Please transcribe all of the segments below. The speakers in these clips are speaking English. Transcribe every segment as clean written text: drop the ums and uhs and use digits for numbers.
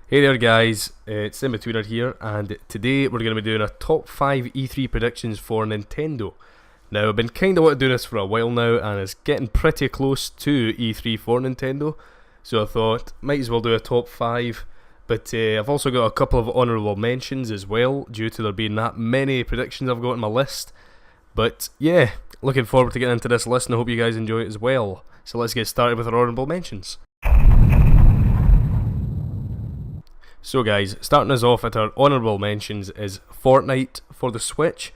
Hey there guys, it's In-Betweener here, and today we're going to be doing a top 5 E3 predictions for Nintendo. Now, I've been kind of wanting to do this for a while now, and it's getting pretty close to E3 for Nintendo, so I thought, might as well do a top 5, but I've also got a couple of honourable mentions as well, due to there being that many predictions I've got on my list. But yeah, looking forward to getting into this list, and I hope you guys enjoy it as well. So let's get started with our honourable mentions. So guys, starting us off at our honourable mentions is Fortnite for the Switch.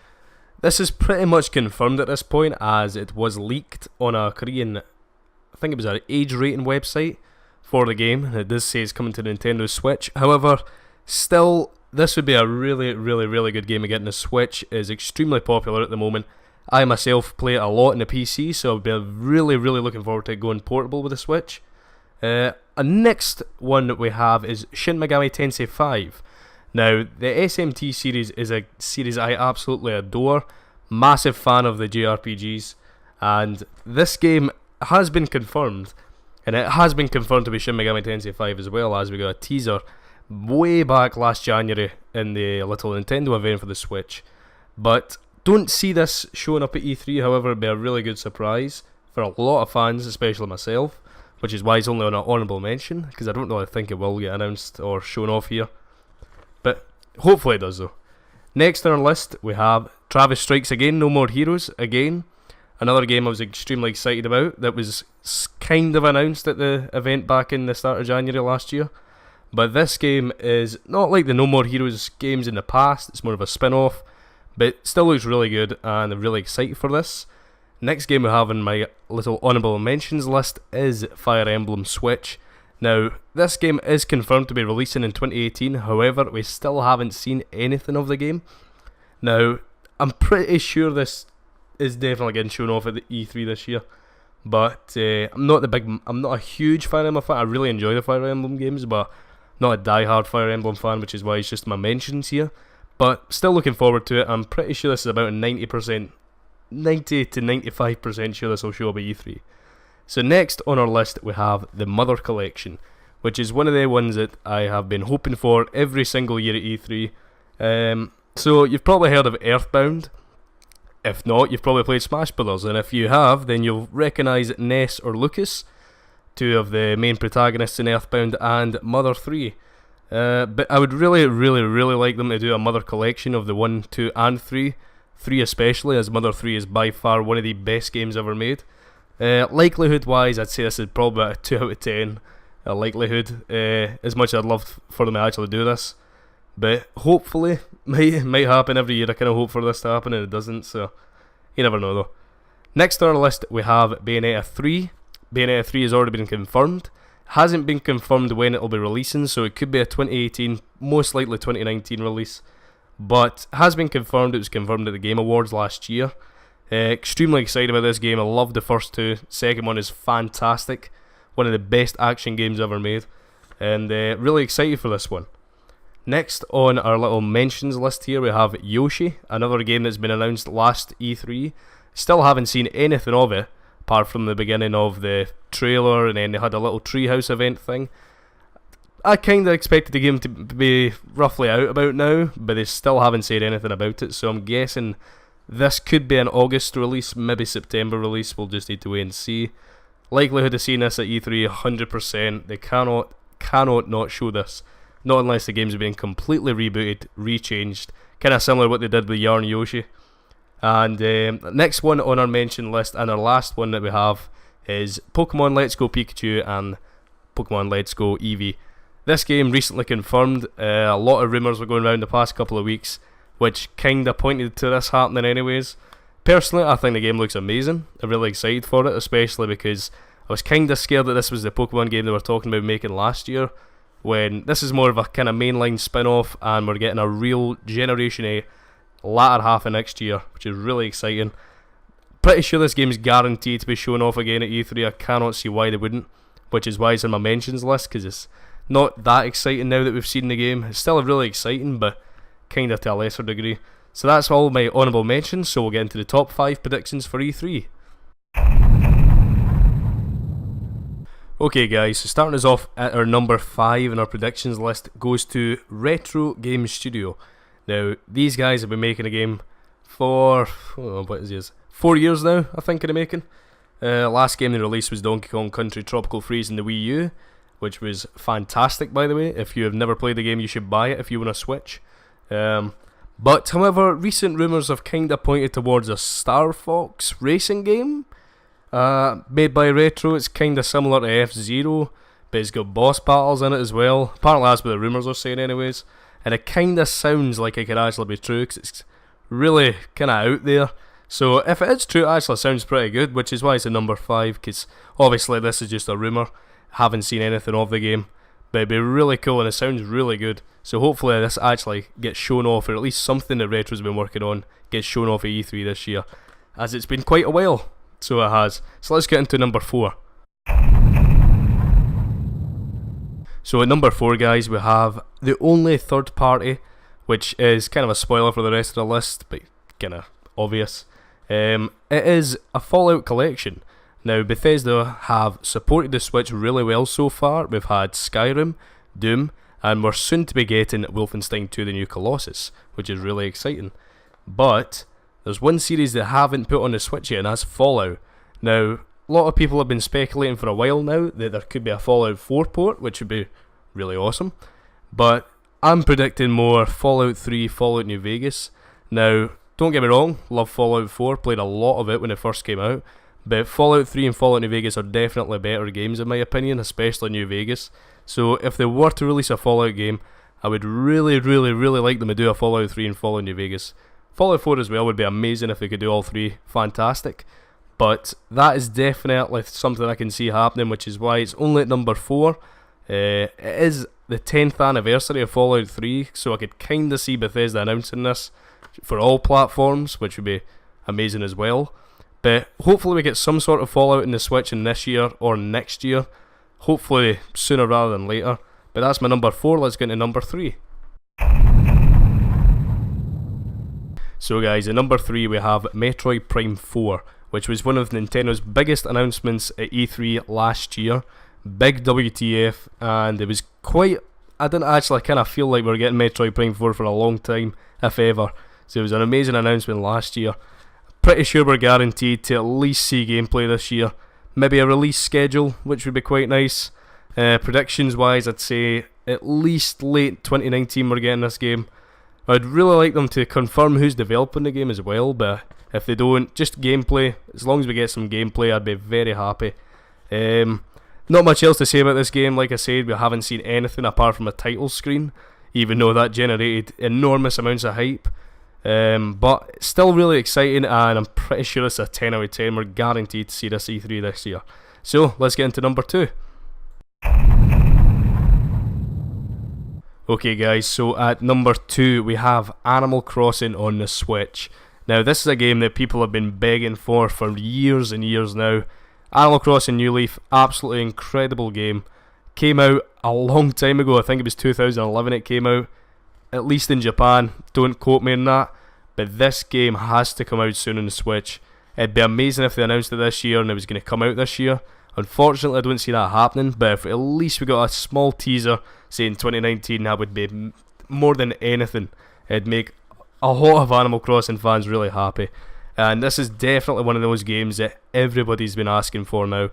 This is pretty much confirmed at this point, as it was leaked on a Korean, I think it was an age rating website for the game. It does say it's coming to Nintendo Switch. However, still, this would be a really good game to get in the Switch. It is extremely popular at the moment. I myself play it a lot in the PC, so I've been really looking forward to going portable with the Switch. A next one that we have is Shin Megami Tensei 5. Now, the SMT series is a series I absolutely adore. Massive fan of the JRPGs. And this game has been confirmed. And it has been confirmed to be Shin Megami Tensei 5 as well, as we got a teaser way back last January in the little Nintendo event for the Switch. But don't see this showing up at E3, however, it'd be a really good surprise for a lot of fans, especially myself. Which is why it's only on an honourable mention, because I don't really think it will get announced or shown off here. But hopefully it does though. Next on our list we have Travis Strikes Again, No More Heroes again. Another game I was extremely excited about that was kind of announced at the event back in the start of January last year. But this game is not like the No More Heroes games in the past, it's more of a spin-off. But it still looks really good and I'm really excited for this. Next game we have in my little honourable mentions list is Fire Emblem Switch. Now, this game is confirmed to be releasing in 2018, however, we still haven't seen anything of the game. Now, I'm pretty sure this is definitely getting shown off at the E3 this year, but I'm not a huge Fire Emblem fan. I really enjoy the Fire Emblem games, but I'm not a die-hard Fire Emblem fan, which is why it's just my mentions here. But still looking forward to it. I'm pretty sure this is about a 90 to 95% sure this will show up at E3. So next on our list we have the Mother Collection, which is one of the ones that I have been hoping for every single year at E3. So you've probably heard of Earthbound. If not, you've probably played Smash Brothers, and if you have, then you'll recognise Ness or Lucas, two of the main protagonists in Earthbound, and Mother 3. But I would really like them to do a Mother Collection of the 1, 2 and 3. 3 especially, as Mother 3 is by far one of the best games ever made. Likelihood wise, I'd say this is probably a 2 out of 10 likelihood, as much as I'd love for them to actually do this. But hopefully, might happen every year. I kind of hope for this to happen and it doesn't, so you never know though. Next on our list we have Bayonetta 3. Bayonetta 3 has already been confirmed. Hasn't been confirmed when it will be releasing, so it could be a 2018, most likely 2019 release. But has been confirmed. It was confirmed at the Game Awards last year. Extremely excited about this game. I love the first two. Second one is fantastic. One of the best action games ever made. And really excited for this one. Next on our little mentions list here we have Yoshi. Another game that's been announced last E3. Still haven't seen anything of it, apart from the beginning of the trailer, and then they had a little treehouse event thing. I kind of expected the game to be roughly out about now, but they still haven't said anything about it, so I'm guessing this could be an August release, maybe September release. We'll just need to wait and see. Likelihood of seeing this at E3, 100%. They cannot not show this, not unless the game's being completely rebooted, rechanged, kind of similar to what they did with Yarn Yoshi. And next one on our mention list, and our last one that we have, is Pokemon Let's Go Pikachu and Pokemon Let's Go Eevee. This game recently confirmed. A lot of rumours were going around the past couple of weeks, which kinda pointed to this happening anyways. Personally, I think the game looks amazing. I'm really excited for it, especially because I was kinda scared that this was the Pokemon game they were talking about making last year, when this is more of a kinda mainline spin-off, and we're getting a real Generation 8 latter half of next year, which is really exciting. Pretty sure this game's guaranteed to be shown off again at E3. I cannot see why they wouldn't, which is why it's on my mentions list, because it's not that exciting now that we've seen the game. It's still really exciting, but kind of to a lesser degree. So that's all my honourable mentions, so we'll get into the top 5 predictions for E3. Okay guys, so starting us off at our number 5 in our predictions list goes to Retro Game Studio. Now, these guys have been making a game for, 4 years now, I think, in the making. Last game they released was Donkey Kong Country Tropical Freeze in the Wii U, which was fantastic, by the way. If you have never played the game, you should buy it if you want a Switch. But, however, recent rumours have kind of pointed towards a Star Fox racing game. Made by Retro. It's kind of similar to F-Zero, but it's got boss battles in it as well. Apparently that's what the rumours are saying anyways. And it kind of sounds like it could actually be true, because it's really kind of out there. So if it is true, it actually sounds pretty good, which is why it's a number 5, because obviously this is just a rumour. Haven't seen anything of the game, but it'd be really cool and it sounds really good. So hopefully this actually gets shown off, or at least something that Retro's been working on gets shown off at E3 this year, as it's been quite a while. So it has. So let's get into number 4. So at number 4, guys, we have the only third party, which is kind of a spoiler for the rest of the list, but kind of obvious. It is a Fallout collection. Now, Bethesda have supported the Switch really well so far. We've had Skyrim, Doom, and we're soon to be getting Wolfenstein 2: The New Colossus, which is really exciting. But there's one series they haven't put on the Switch yet, and that's Fallout. Now, a lot of people have been speculating for a while now that there could be a Fallout 4 port, which would be really awesome. But I'm predicting more Fallout 3, Fallout New Vegas. Now, don't get me wrong, love Fallout 4, played a lot of it when it first came out. But Fallout 3 and Fallout New Vegas are definitely better games in my opinion, especially New Vegas. So if they were to release a Fallout game, I would really like them to do a Fallout 3 and Fallout New Vegas. Fallout 4 as well would be amazing if they could do all three, fantastic. But that is definitely something I can see happening, which is why it's only at number 4. It is the 10th anniversary of Fallout 3, so I could kind of see Bethesda announcing this for all platforms, which would be amazing as well. But hopefully we get some sort of Fallout in the Switch in this year or next year. Hopefully sooner rather than later. But that's my number 4, let's get into number 3. So guys, at number 3 we have Metroid Prime 4, which was one of Nintendo's biggest announcements at E3 last year. Big WTF, and it was quite... I didn't actually kind of feel like we were getting Metroid Prime 4 for a long time, if ever. So it was an amazing announcement last year. Pretty sure we're guaranteed to at least see gameplay this year. Maybe a release schedule, which would be quite nice. Predictions wise, I'd say at least late 2019 we're getting this game. I'd really like them to confirm who's developing the game as well, but if they don't, just gameplay. As long as we get some gameplay, I'd be very happy. Not much else to say about this game. Like I said, we haven't seen anything apart from a title screen, even though that generated enormous amounts of hype. But it's still really exciting, and I'm pretty sure it's a 10 out of 10. We're guaranteed to see this E3 this year. So let's get into number 2. Okay guys, so at number 2 we have Animal Crossing on the Switch. Now this is a game that people have been begging for years and years now. Animal Crossing New Leaf, absolutely incredible game. Came out a long time ago, I think it was 2011 it came out. At least in Japan, don't quote me on that. But this game has to come out soon on the Switch. It'd be amazing if they announced it this year and it was going to come out this year. Unfortunately, I don't see that happening, but if at least we got a small teaser saying 2019, that would be more than anything. It'd make a lot of Animal Crossing fans really happy. And this is definitely one of those games that everybody's been asking for now.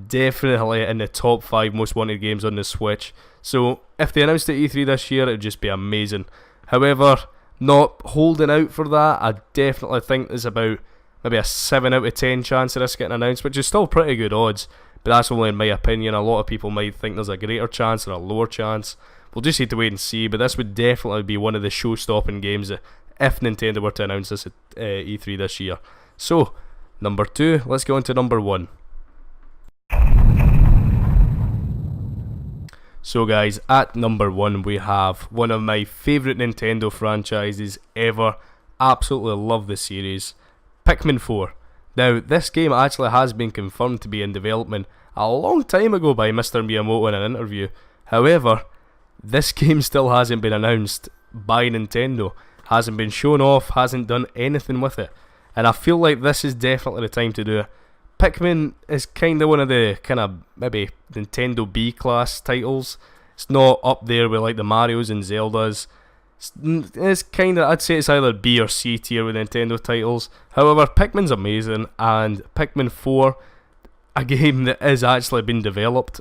Definitely in the top 5 most wanted games on the Switch. So if they announced it E3 this year, it would just be amazing. However, not holding out for that. I definitely think there's about maybe a 7 out of 10 chance of this getting announced, which is still pretty good odds. But that's only in my opinion. A lot of people might think there's a greater chance or a lower chance. We'll just need to wait and see. But this would definitely be one of the show-stopping games that, if Nintendo were to announce this at E3 this year. So, number 2, let's go into number 1. So guys, at number 1 we have one of my favourite Nintendo franchises ever. Absolutely love the series, Pikmin 4. Now this game actually has been confirmed to be in development a long time ago by Mr. Miyamoto in an interview. However, this game still hasn't been announced by Nintendo, hasn't been shown off, hasn't done anything with it. And I feel like this is definitely the time to do it. Pikmin is kind of one of the maybe Nintendo B class titles. It's not up there with like the Marios and Zeldas. It's kind of, I'd say it's either B or C tier with Nintendo titles. However, Pikmin's amazing, and Pikmin 4, a game that is actually been developed,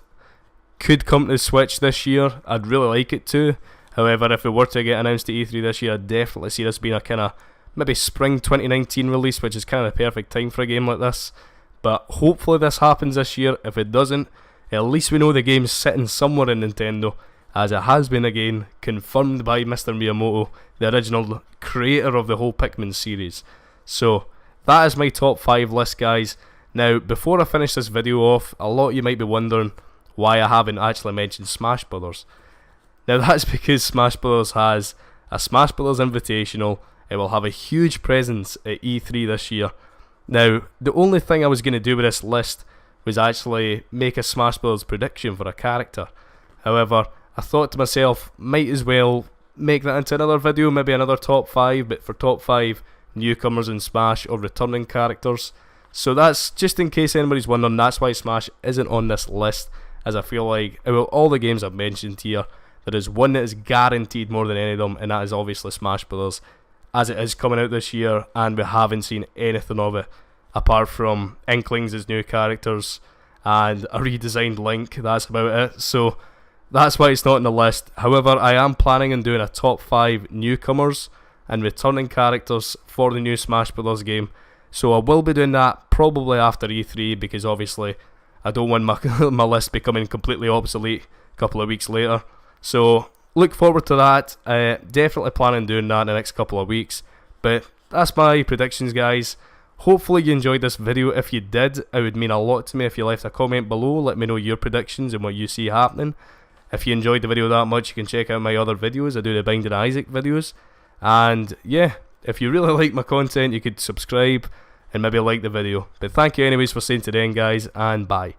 could come to the Switch this year. I'd really like it to. However, if it were to get announced at E3 this year, I'd definitely see this being a kind of maybe spring 2019 release, which is kind of the perfect time for a game like this. But hopefully this happens this year. If it doesn't, at least we know the game's sitting somewhere in Nintendo, as it has been again confirmed by Mr. Miyamoto, the original creator of the whole Pikmin series. So that is my top 5 list, guys. Now, before I finish this video off, a lot of you might be wondering why I haven't actually mentioned Smash Brothers. Now that's because Smash Brothers has a Smash Brothers Invitational. It will have a huge presence at E3 this year. Now, the only thing I was going to do with this list was actually make a Smash Bros. Prediction for a character. However, I thought to myself, might as well make that into another video, maybe another top 5, but for top 5 newcomers in Smash or returning characters. So that's, just in case anybody's wondering, that's why Smash isn't on this list, as I feel like, out of all the games I've mentioned here, there is one that is guaranteed more than any of them, and that is obviously Smash Bros., as it is coming out this year, and we haven't seen anything of it apart from inklings as new characters and a redesigned Link. That's about it, so that's why it's not on the list. However, I am planning on doing a top 5 newcomers and returning characters for the new Smash Bros. Game, so I will be doing that probably after E3, because obviously I don't want my list becoming completely obsolete a couple of weeks later. So look forward to that. Definitely planning on doing that in the next couple of weeks. But that's my predictions, guys. Hopefully you enjoyed this video. If you did, it would mean a lot to me if you left a comment below. Let me know your predictions and what you see happening. If you enjoyed the video that much, you can check out my other videos. I do the Binding Isaac videos. And yeah, if you really like my content, you could subscribe and maybe like the video. But thank you anyways for staying to the end, guys, and bye.